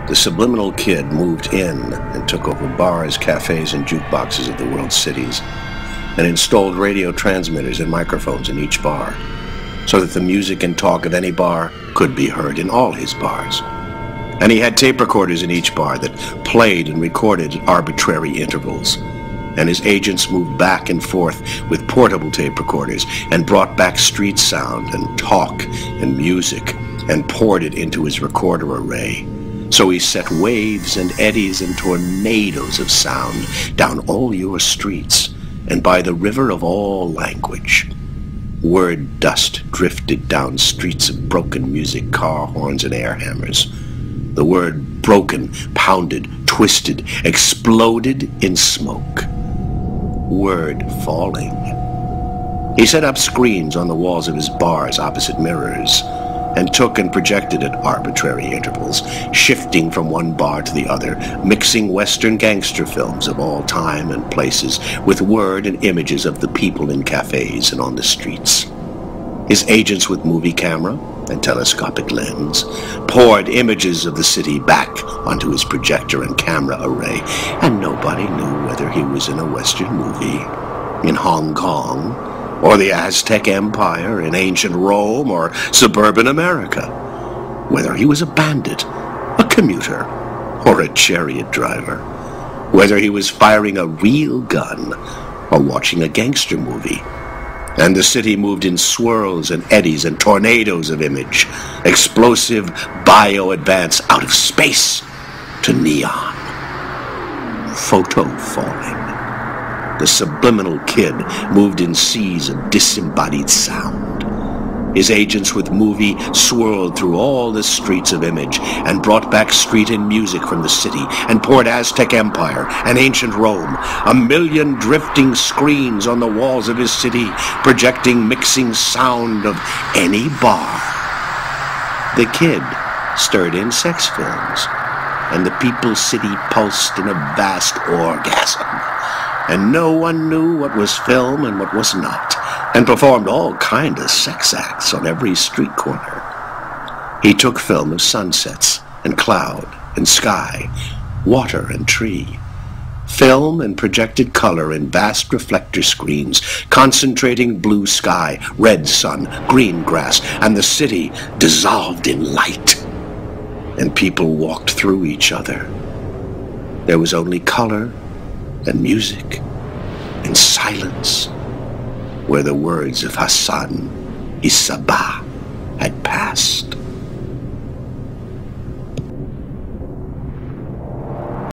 The subliminal kid moved in and took over bars, cafes, and jukeboxes of the world's cities, and installed radio transmitters and microphones in each bar, so that the music and talk of any bar could be heard in all his bars. And he had tape recorders in each bar that played and recorded at arbitrary intervals. And his agents moved back and forth with portable tape recorders and brought back street sound and talk and music and poured it into his recorder array. So he set waves and eddies and tornadoes of sound down all your streets and by the river of all language. Word dust drifted down streets of broken music, car horns, and air hammers. The word broken, pounded, twisted, exploded in smoke. Word falling. He set up screens on the walls of his bars opposite mirrors and took and projected at arbitrary intervals, shifting from one bar to the other, mixing Western gangster films of all time and places with word and images of the people in cafes and on the streets. His agents with movie camera and telescopic lens poured images of the city back onto his projector and camera array, and nobody knew whether he was in a Western movie, in Hong Kong, or the Aztec Empire, in ancient Rome, or suburban America, whether he was a bandit, a commuter, or a chariot driver, whether he was firing a real gun or watching a gangster movie. And the city moved in swirls and eddies and tornadoes of image, explosive bio-advance out of space to neon. Photo falling. The subliminal kid moved in seas of disembodied sound. His agents with movie swirled through all the streets of image and brought back street and music from the city and poured Aztec Empire and ancient Rome, a million drifting screens on the walls of his city, projecting mixing sound of any bar. The kid stirred in sex films, and the people's city pulsed in a vast orgasm, and no one knew what was film and what was not, and performed all kind of sex acts on every street corner. He took film of sunsets and cloud and sky, water and tree, film and projected color in vast reflector screens, concentrating blue sky, red sun, green grass, and the city dissolved in light. And people walked through each other. There was only color and music and silence, where the words of Hassan Isabah had passed.